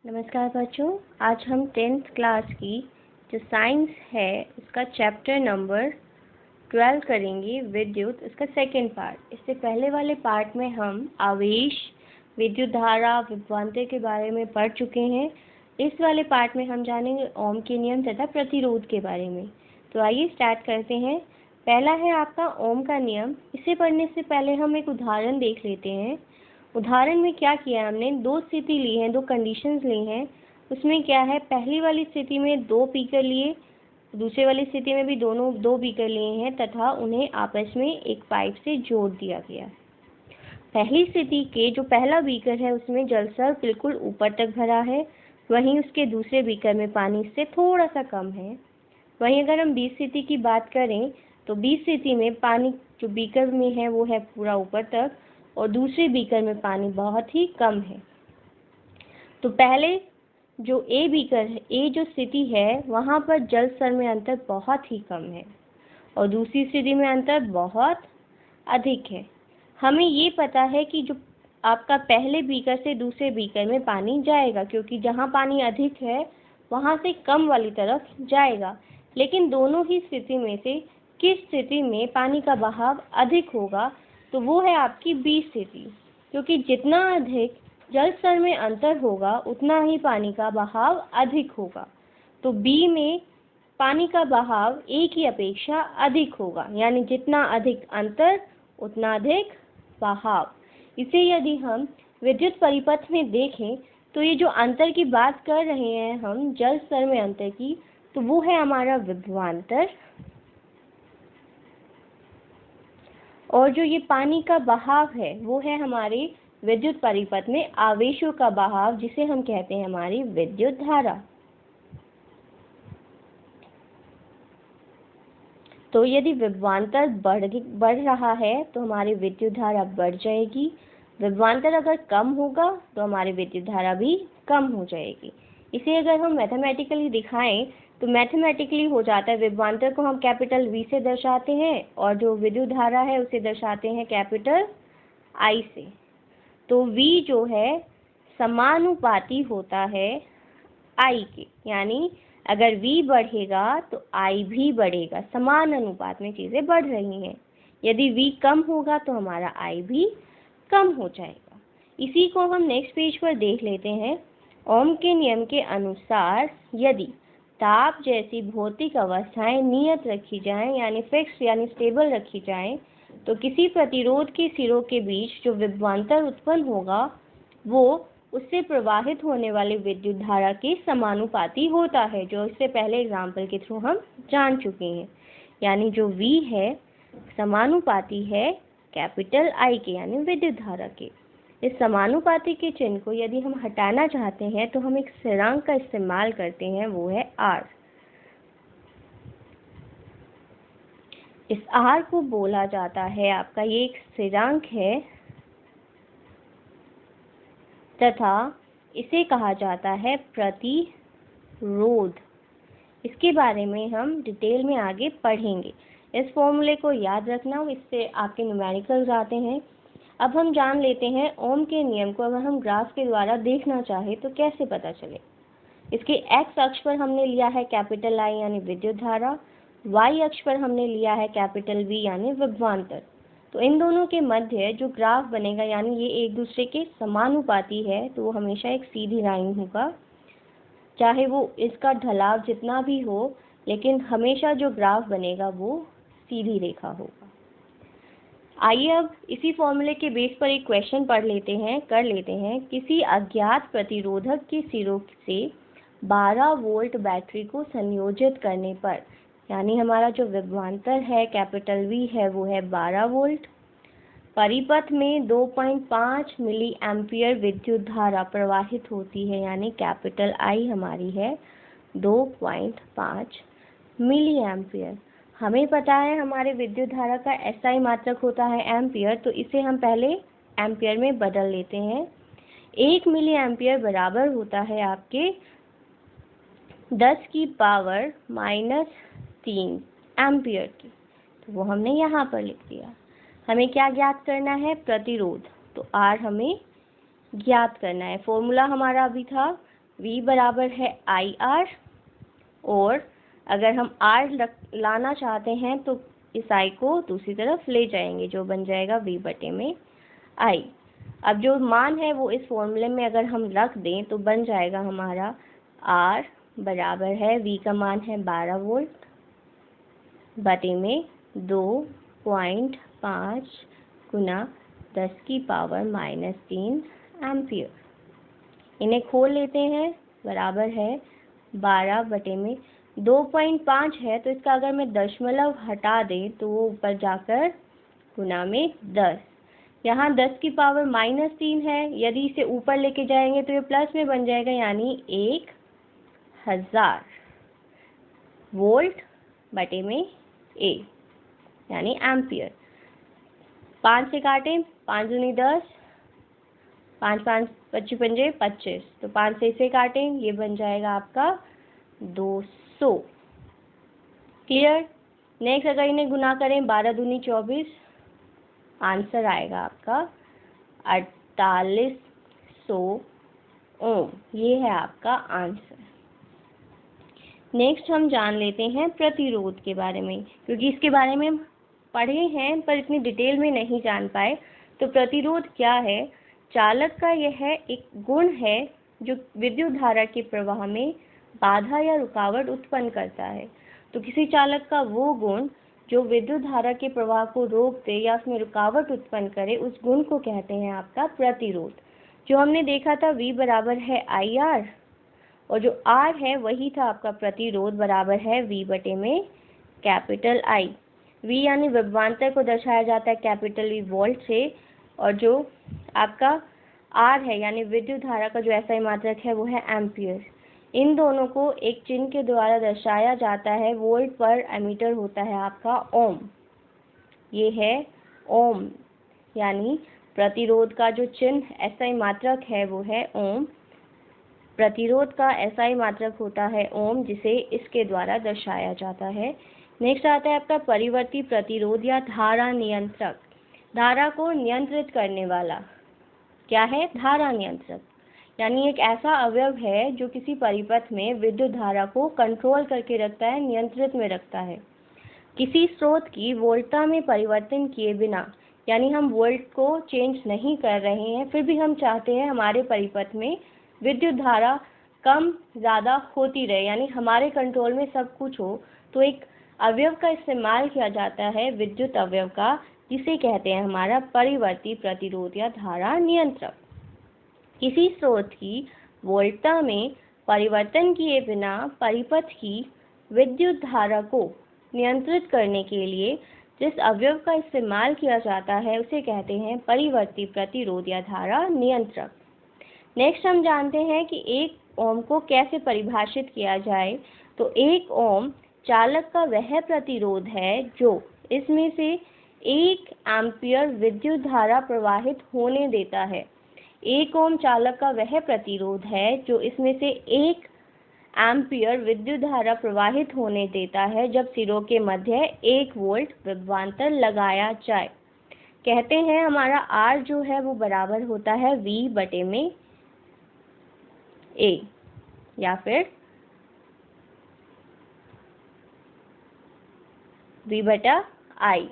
नमस्कार बच्चों, आज हम 10th क्लास की जो साइंस है उसका चैप्टर नंबर 12 करेंगे, विद्युत, उसका सेकंड पार्ट। इससे पहले वाले पार्ट में हम आवेश, विद्युत धारा, विभवांतर के बारे में पढ़ चुके हैं। इस वाले पार्ट में हम जानेंगे ओम के नियम तथा प्रतिरोध के बारे में। तो आइए स्टार्ट करते हैं। पहला है आपका ओम का नियम। इसे पढ़ने से पहले हम एक उदाहरण देख लेते हैं। उदाहरण में क्या किया हमने, दो स्थिति ली है, दो कंडीशंस ली हैं। उसमें क्या है, पहली वाली स्थिति में दो बीकर लिए, दूसरे वाली स्थिति में भी दोनों दो बीकर लिए हैं तथा उन्हें आपस में एक पाइप से जोड़ दिया गया। पहली स्थिति के जो पहला बीकर है उसमें जलस्तर बिल्कुल ऊपर तक भरा है, वहीं उसके दूसरे बीकर में पानी इससे थोड़ा सा कम है। वहीं अगर हम बी स्थिति की बात करें तो बी स्थिति में पानी जो बीकर में है वो है पूरा ऊपर तक और दूसरे बीकर में पानी बहुत ही कम है। तो पहले जो ए बीकर है, ए जो स्थिति है वहाँ पर जल स्तर में अंतर बहुत ही कम है और दूसरी स्थिति में अंतर बहुत अधिक है। हमें ये पता है कि जो आपका पहले बीकर से दूसरे बीकर में पानी जाएगा, क्योंकि जहाँ पानी अधिक है वहाँ से कम वाली तरफ जाएगा। लेकिन दोनों ही स्थिति में से किस स्थिति में पानी का बहाव अधिक होगा, तो वो है आपकी बी स्थिति, क्योंकि जितना अधिक जल स्तर में अंतर होगा उतना ही पानी का बहाव अधिक होगा। तो बी में पानी का बहाव ए की अपेक्षा अधिक होगा, यानी जितना अधिक अंतर उतना अधिक बहाव। इसे यदि हम विद्युत परिपथ में देखें तो ये जो अंतर की बात कर रहे हैं हम जल स्तर में अंतर की, तो वो है हमारा विभवांतर। और जो ये पानी का बहाव है वो है हमारे विद्युत परिपथ में आवेशों का बहाव, जिसे हम कहते हैं हमारी विद्युत धारा। तो यदि विभवांतर बढ़ रहा है तो हमारी विद्युत धारा बढ़ जाएगी। विभवांतर अगर कम होगा तो हमारी विद्युत धारा भी कम हो जाएगी। इसे अगर हम मैथमेटिकली दिखाएं तो मैथमेटिकली हो जाता है, विभवांतर को हम कैपिटल V से दर्शाते हैं और जो विद्युत धारा है उसे दर्शाते हैं कैपिटल I से। तो V जो है समानुपाती होता है I के, यानी अगर V बढ़ेगा तो I भी बढ़ेगा। समान अनुपात में चीज़ें बढ़ रही हैं। यदि V कम होगा तो हमारा I भी कम हो जाएगा। इसी को हम नेक्स्ट पेज पर देख लेते हैं। ओम के नियम के अनुसार यदि ताप जैसी भौतिक अवस्थाएं नियत रखी जाएं, यानी फिक्स यानी स्टेबल रखी जाएं, तो किसी प्रतिरोध के सिरों के बीच जो विभवांतर उत्पन्न होगा वो उससे प्रवाहित होने वाली विद्युत धारा के समानुपाती होता है, जो इससे पहले एग्जाम्पल के थ्रू हम जान चुके हैं। यानी जो V है समानुपाती है कैपिटल I के, यानी विद्युत धारा के। इस समानुपाती के चिन्ह को यदि हम हटाना चाहते हैं तो हम एक स्थिरांक का इस्तेमाल करते हैं, वो है R। इस R को बोला जाता है आपका, ये एक स्थिरांक है तथा इसे कहा जाता है प्रतिरोध। इसके बारे में हम डिटेल में आगे पढ़ेंगे। इस फॉर्मूले को याद रखना, इससे आपके न्यूमेरिकल्स आते हैं। अब हम जान लेते हैं ओम के नियम को अगर हम ग्राफ के द्वारा देखना चाहे तो कैसे पता चले। इसके एक्स अक्ष पर हमने लिया है कैपिटल I यानी विद्युत धारा, वाई अक्ष पर हमने लिया है कैपिटल V यानी विभवांतर। तो इन दोनों के मध्य जो ग्राफ बनेगा, यानी ये एक दूसरे के समानुपाती है, तो वो हमेशा एक सीधी लाइन होगा, चाहे वो इसका ढलाव जितना भी हो, लेकिन हमेशा जो ग्राफ बनेगा वो सीधी रेखा होगा। आइए अब इसी फॉर्मूले के बेस पर एक क्वेश्चन कर लेते हैं। किसी अज्ञात प्रतिरोधक के सिरों से 12 वोल्ट बैटरी को संयोजित करने पर, यानी हमारा जो विभवांतर है कैपिटल V है वो है 12 वोल्ट। परिपथ में 2.5 मिली एम्पियर विद्युत धारा प्रवाहित होती है, यानी कैपिटल I हमारी है 2.5 मिली एम्पियर। हमें पता है हमारे विद्युत धारा का SI मात्रक होता है एम्पियर, तो इसे हम पहले एम्पियर में बदल लेते हैं। 1 मिली एम्पियर बराबर होता है आपके 10 की पावर -3 एम्पियर की, तो वो हमने यहाँ पर लिख दिया। हमें क्या ज्ञात करना है, प्रतिरोध, तो R हमें ज्ञात करना है। फॉर्मूला हमारा अभी था V बराबर है IR, और अगर हम R लाना चाहते हैं तो इस I को दूसरी तरफ ले जाएंगे, जो बन जाएगा V बटे में I। अब जो मान है वो इस फॉर्मूले में अगर हम रख दें तो बन जाएगा हमारा R बराबर है, V का मान है 12 वोल्ट बटे में 2.5 गुना 10⁻³ एम्पियर। इन्हें खोल लेते हैं, बराबर है 12 बटे में 2.5 है, तो इसका अगर मैं दशमलव हटा दें तो वो ऊपर जाकर गुना में 10, यहाँ 10⁻³ है, यदि इसे ऊपर लेके जाएंगे तो ये प्लस में बन जाएगा, यानी 1000 वोल्ट बटे में A, यानी एम्पियर। 5 से काटें, 5 दूनी 10, 5 5 25 पंजे 25, तो 5 से इसे काटें, ये बन जाएगा आपका 200। क्लियर। नेक्स्ट अगर इन्हें गुना करें, 12 दूनी 24, आंसर आएगा आपका 4800 ओम। ये है आपका आंसर। नेक्स्ट हम जान लेते हैं प्रतिरोध के बारे में, क्योंकि इसके बारे में पढ़े हैं पर इतनी डिटेल में नहीं जान पाए। तो प्रतिरोध क्या है? चालक का यह एक गुण है जो विद्युत धारा के प्रवाह में बाधा या रुकावट उत्पन्न करता है। तो किसी चालक का वो गुण जो विद्युत धारा के प्रवाह को रोक दे या उसमें रुकावट उत्पन्न करे, उस गुण को कहते हैं आपका प्रतिरोध। जो हमने देखा था V बराबर है IR, और जो R है वही था आपका प्रतिरोध, बराबर है V बटे में कैपिटल I। V यानी विभवांतर को दर्शाया जाता है कैपिटल V वोल्ट से, और जो आपका R है यानी विद्युत धारा का जो SI मात्रक है वो है एम्पियर। इन दोनों को एक चिन्ह के द्वारा दर्शाया जाता है, वोल्ट पर एमीटर होता है आपका ओम। ये है ओम, यानी प्रतिरोध का जो चिन्ह SI मात्रक है वो है ओम। प्रतिरोध का SI मात्रक होता है ओम, जिसे इसके द्वारा दर्शाया जाता है। नेक्स्ट आता है आपका परिवर्ती प्रतिरोध या धारा नियंत्रक। धारा को नियंत्रित करने वाला क्या है? धारा नियंत्रक, यानी एक ऐसा अवयव है जो किसी परिपथ में विद्युत धारा को कंट्रोल करके रखता है, नियंत्रित में रखता है। किसी स्रोत की वोल्टता में परिवर्तन किए बिना, यानी हम वोल्ट को चेंज नहीं कर रहे हैं, फिर भी हम चाहते हैं हमारे परिपथ में विद्युत धारा कम ज़्यादा होती रहे, यानी हमारे कंट्रोल में सब कुछ हो, तो एक अवयव का इस्तेमाल किया जाता है, विद्युत अवयव का, जिसे कहते हैं हमारा परिवर्ती प्रतिरोध या धारा नियंत्रक। किसी स्रोत की वोल्टता में परिवर्तन किए बिना परिपथ की विद्युत धारा को नियंत्रित करने के लिए जिस अवयव का इस्तेमाल किया जाता है उसे कहते हैं परिवर्ती प्रतिरोध या धारा नियंत्रक। नेक्स्ट हम जानते हैं कि 1 ओम को कैसे परिभाषित किया जाए। तो 1 ओम चालक का वह प्रतिरोध है जो इसमें से 1 एम्पियर विद्युत धारा प्रवाहित होने देता है। 1 ओम चालक का वह प्रतिरोध है जो इसमें से 1 एम्पियर विद्युत धारा प्रवाहित होने देता है जब सिरों के मध्य 1 वोल्ट विभवांतर लगाया जाए। कहते हैं हमारा R जो है वो बराबर होता है V बटे में A, या फिर V बटा I।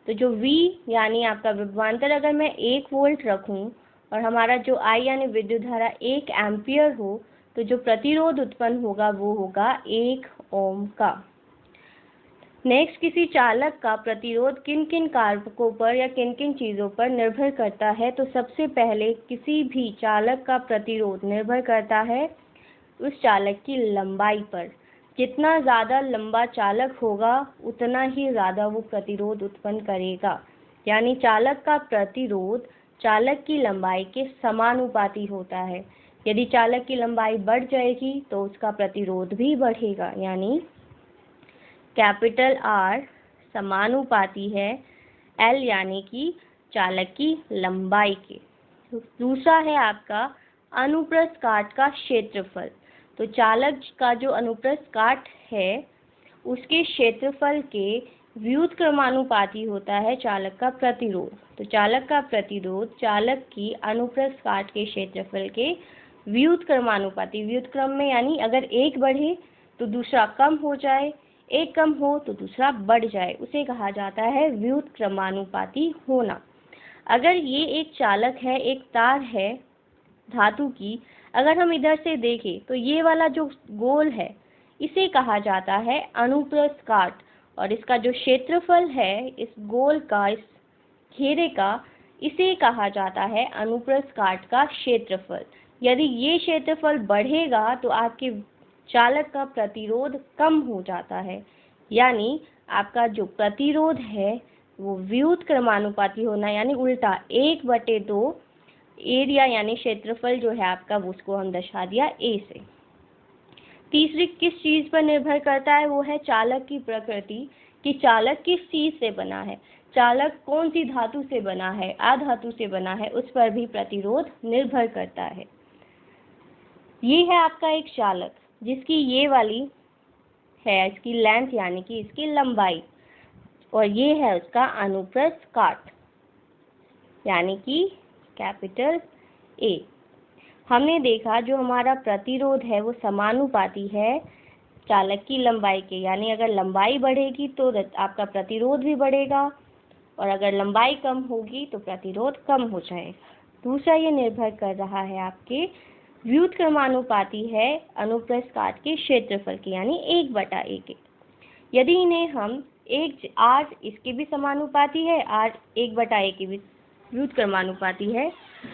तो जो V यानी आपका विभवांतर अगर मैं 1 वोल्ट रखूं और हमारा जो I यानी विद्युत धारा 1 एम्पियर हो, तो जो प्रतिरोध उत्पन्न होगा वो होगा 1 ओम का। नेक्स्ट, किसी चालक का प्रतिरोध किन किन कारकों पर या किन किन चीज़ों पर निर्भर करता है। तो सबसे पहले किसी भी चालक का प्रतिरोध निर्भर करता है उस चालक की लंबाई पर। जितना ज़्यादा लंबा चालक होगा उतना ही ज़्यादा वो प्रतिरोध उत्पन्न करेगा, यानी चालक का प्रतिरोध चालक की लंबाई के समानुपाती होता है। यदि चालक की लंबाई बढ़ जाएगी तो उसका प्रतिरोध भी बढ़ेगा, यानी कैपिटल R समानुपाती है L यानी कि चालक की लंबाई के। दूसरा है आपका अनुप्रस्थ काट का क्षेत्रफल। तो चालक का जो अनुप्रस्थ काट है उसके क्षेत्रफल के व्युत्क्रमानुपाती होता है चालक का प्रतिरोध। तो चालक का प्रतिरोध चालक की अनुप्रस्थ काट के क्षेत्रफल के व्युत्क्रमानुपाती, व्युत्क्रम में यानी अगर एक बढ़े तो दूसरा कम हो जाए, एक कम हो तो दूसरा बढ़ जाए, उसे कहा जाता है व्युत्क्रमानुपाती होना। अगर ये एक चालक है, एक तार है धातु की, अगर हम इधर से देखें तो ये वाला जो गोल है इसे कहा जाता है अनुप्रस्थ काट, और इसका जो क्षेत्रफल है इस गोल का, इस घेरे का, इसे कहा जाता है अनुप्रस्थ काट का क्षेत्रफल। यदि ये क्षेत्रफल बढ़ेगा तो आपके चालक का प्रतिरोध कम हो जाता है, यानी आपका जो प्रतिरोध है वो व्युत्क्रमानुपाती होना, यानी उल्टा 1/2 एरिया यानी क्षेत्रफल जो है आपका, उसको हम दर्शा दिया ए से। तीसरी किस चीज पर निर्भर करता है, वो है चालक की प्रकृति, कि चालक किस चीज से बना है, चालक कौन सी धातु से बना है, अधातु से बना है, उस पर भी प्रतिरोध निर्भर करता है। ये है आपका एक चालक जिसकी ये वाली है इसकी लेंथ यानी कि इसकी लंबाई, और ये है उसका अनुप्रस्थ काट यानी कि कैपिटल ए। हमने देखा जो हमारा प्रतिरोध है वो समानुपाती है चालक की लंबाई के, यानी अगर लंबाई बढ़ेगी तो आपका प्रतिरोध भी बढ़ेगा, और अगर लंबाई कम होगी तो प्रतिरोध कम हो जाएगा। दूसरा, ये निर्भर कर रहा है आपके व्युत्क्रमानुपाती है अनुप्रस्थ काट के क्षेत्रफल के, यानी 1/A के। यदि इन्हें हम r इसके भी समानुपाती है, r 1/A के भी व्युत्क्रमानुपाती है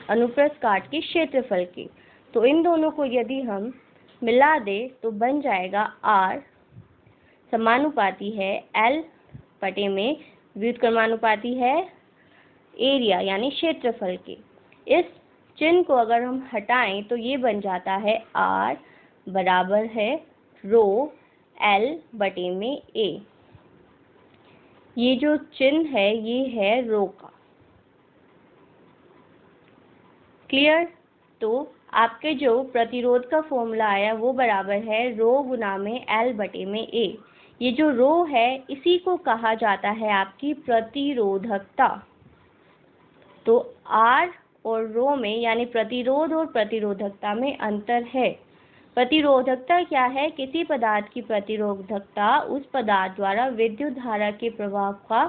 अनुप्रस्थ काट के क्षेत्रफल के, तो इन दोनों को यदि हम मिला दे तो बन जाएगा r समानुपाती है l में व्युत्क्रमानुपाती है एरिया यानी क्षेत्रफल के। इस चिन्ह को अगर हम हटाएं तो ये बन जाता है r बराबर है रो l/A। ये जो चिन्ह है ये है रो का। क्लियर? तो आपके जो प्रतिरोध का फॉर्मूला आया वो बराबर है रो गुना में l/A। ये जो रो है इसी को कहा जाता है आपकी प्रतिरोधकता। तो R और रो में यानी प्रतिरोध और प्रतिरोधकता में अंतर है। प्रतिरोधकता क्या है? किसी पदार्थ की प्रतिरोधकता उस पदार्थ द्वारा विद्युत धारा के प्रवाह का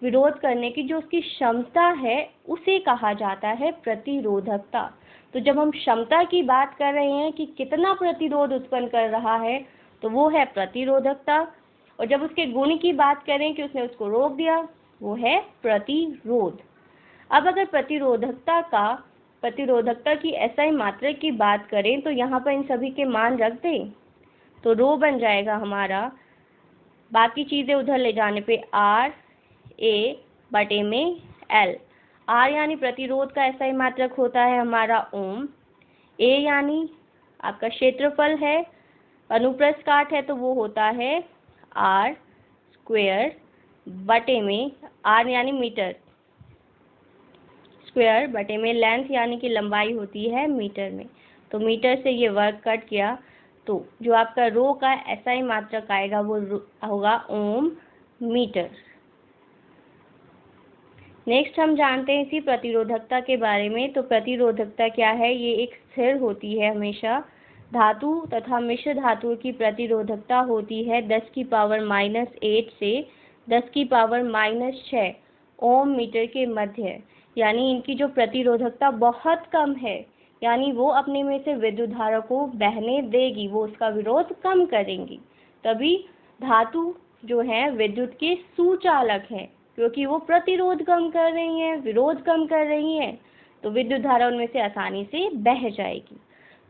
विरोध करने की जो उसकी क्षमता है उसे कहा जाता है प्रतिरोधकता। तो जब हम क्षमता की बात कर रहे हैं कि कितना प्रतिरोध उत्पन्न कर रहा है तो वो है प्रतिरोधकता, और जब उसके गुण की बात करें कि उसने उसको रोक दिया वो है प्रतिरोध। अब अगर प्रतिरोधकता की SI मात्रक की बात करें तो यहाँ पर इन सभी के मान रख दें तो रो बन जाएगा हमारा, बाकी चीज़ें उधर ले जाने पे RA/में L। R यानी प्रतिरोध का SI मात्रक होता है हमारा ओम, A यानी आपका क्षेत्रफल है, अनुप्रस्थ काट है तो वो होता है R² में R यानी मीटर, स्क्वायर बटे में लेंथ यानी कि लंबाई होती है मीटर में, तो मीटर से ये वर्ग कट गया तो जो आपका रो का SI मात्रक आएगा वो होगा ओम मीटर। नेक्स्ट हम जानते हैं इसी प्रतिरोधकता के बारे में। तो प्रतिरोधकता क्या है? ये एक स्थिर होती है हमेशा। धातु तथा मिश्र धातुओं की प्रतिरोधकता होती है 10⁻⁻8 से 10⁻⁻6 ओम मीटर के मध्य, यानी इनकी जो प्रतिरोधकता बहुत कम है, यानी वो अपने में से विद्युत धारा को बहने देगी, वो उसका विरोध कम करेंगी। तभी धातु जो है विद्युत के सुचालक हैं, क्योंकि वो प्रतिरोध कम कर रही हैं, विरोध कम कर रही हैं, तो विद्युत धारा उनमें से आसानी से बह जाएगी।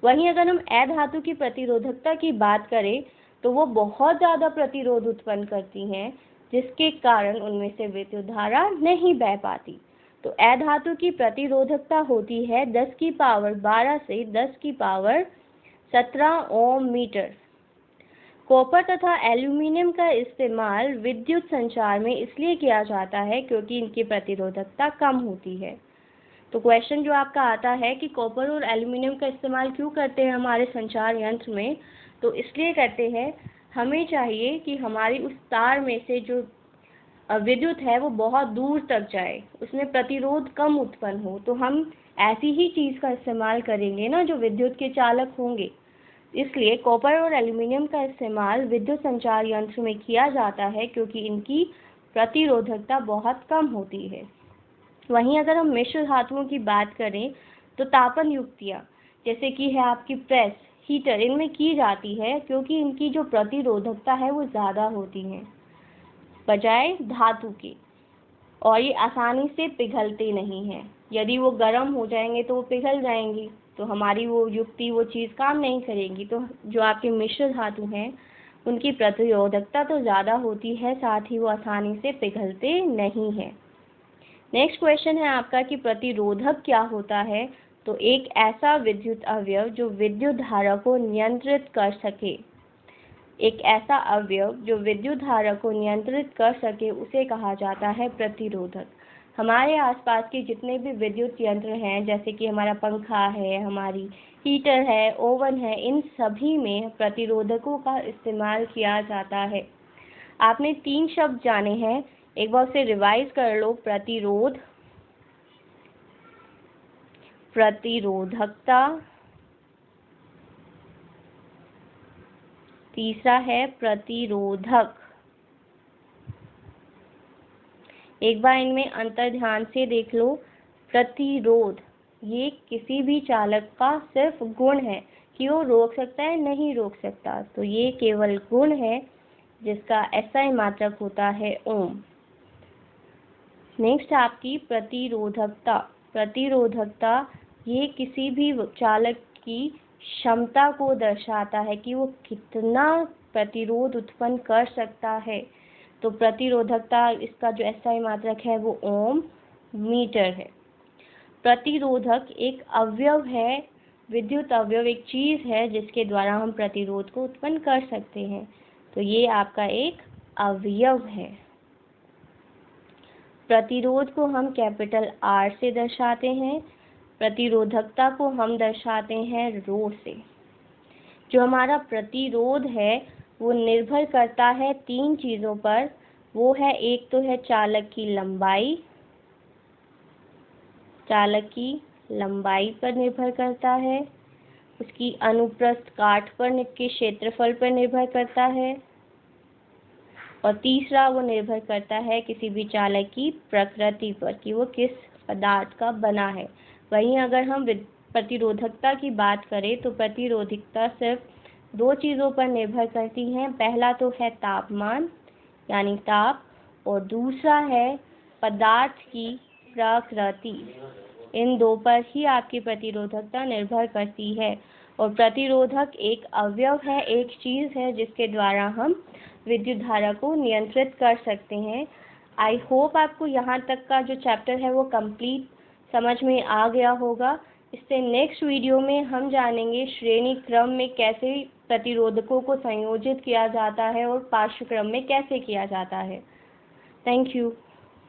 वहीं अगर हम अधातु की प्रतिरोधकता की बात करें तो वो बहुत ज़्यादा प्रतिरोध उत्पन्न करती हैं, जिसके कारण उनमें से विद्युत धारा नहीं बह पाती। तो अधातु की प्रतिरोधकता होती है 10⁻12 से 10⁻17 ओम मीटर। कॉपर तथा एल्यूमिनियम का इस्तेमाल विद्युत संचार में इसलिए किया जाता है क्योंकि इनकी प्रतिरोधकता कम होती है। तो क्वेश्चन जो आपका आता है कि कॉपर और एल्यूमिनियम का इस्तेमाल क्यों करते हैं हमारे संचार यंत्र में, तो इसलिए करते हैं हमें चाहिए कि हमारी उस तार में से जो विद्युत है वो बहुत दूर तक जाए, उसमें प्रतिरोध कम उत्पन्न हो, तो हम ऐसी ही चीज़ का इस्तेमाल करेंगे ना जो विद्युत के चालक होंगे। इसलिए कॉपर और एल्युमिनियम का इस्तेमाल विद्युत संचार यंत्र में किया जाता है क्योंकि इनकी प्रतिरोधकता बहुत कम होती है। वहीं अगर हम मिश्र धातुओं की बात करें तो तापन युक्तियाँ जैसे कि है आपकी प्रेस, हीटर, इनमें की जाती है क्योंकि इनकी जो प्रतिरोधकता है वो ज़्यादा होती है बजाय धातु के, और ये आसानी से पिघलते नहीं हैं। यदि वो गर्म हो जाएंगे तो वो पिघल जाएंगी, तो हमारी वो युक्ति, वो चीज़ काम नहीं करेगी। तो जो आपके मिश्र धातु हैं उनकी प्रतिरोधकता तो ज़्यादा होती है, साथ ही वो आसानी से पिघलते नहीं हैं। नेक्स्ट क्वेश्चन है आपका कि प्रतिरोधक क्या होता है। तो एक ऐसा विद्युत अवयव जो विद्युत धारा को नियंत्रित कर सके, एक ऐसा अवयव जो विद्युत धारा को नियंत्रित कर सके उसे कहा जाता है प्रतिरोधक। हमारे आसपास के जितने भी विद्युत यंत्र हैं, जैसे कि हमारा पंखा है, हमारी हीटर है, ओवन है, इन सभी में प्रतिरोधकों का इस्तेमाल किया जाता है। आपने 3 शब्द जाने हैं, एक बार उसे रिवाइज कर लो। प्रतिरोध, प्रतिरोधकता, तीसरा है प्रतिरोधक। एक बार इनमें अंतर ध्यान से देख लो। प्रतिरोध ये किसी भी चालक का सिर्फ गुण है कि वो रोक सकता है, नहीं रोक सकता, तो ये केवल गुण है जिसका SI मात्रक होता है ओम। नेक्स्ट आपकी प्रतिरोधकता। प्रतिरोधकता ये किसी भी चालक की क्षमता को दर्शाता है कि वो कितना प्रतिरोध उत्पन्न कर सकता है। तो प्रतिरोधकता, इसका जो SI मात्रक है वो ओम मीटर है। प्रतिरोधक एक अवयव है, विद्युत अवयव एक चीज़ है जिसके द्वारा हम प्रतिरोध को उत्पन्न कर सकते हैं, तो ये आपका एक अवयव है। प्रतिरोध को हम कैपिटल R से दर्शाते हैं, प्रतिरोधकता को हम दर्शाते हैं रो से। जो हमारा प्रतिरोध है वो निर्भर करता है 3 चीज़ों पर। वो है, एक तो है चालक की लंबाई, चालक की लंबाई पर निर्भर करता है, उसकी अनुप्रस्थ काट पर के क्षेत्रफल पर निर्भर करता है, और तीसरा वो निर्भर करता है किसी भी चालक की प्रकृति पर कि वो किस पदार्थ का बना है। वहीं अगर हम प्रतिरोधकता की बात करें तो प्रतिरोधकता सिर्फ 2 चीज़ों पर निर्भर करती हैं। पहला तो है तापमान यानी ताप, और दूसरा है पदार्थ की प्रकृति। इन 2 पर ही आपकी प्रतिरोधकता निर्भर करती है। और प्रतिरोधक एक अवयव है, एक चीज़ है जिसके द्वारा हम विद्युत धारा को नियंत्रित कर सकते हैं। आई होप आपको यहाँ तक का जो चैप्टर है वो कंप्लीट समझ में आ गया होगा। इससे नेक्स्ट वीडियो में हम जानेंगे श्रेणी क्रम में कैसे प्रतिरोधकों को संयोजित किया जाता है और पार्श्व क्रम में कैसे किया जाता है। Thank you.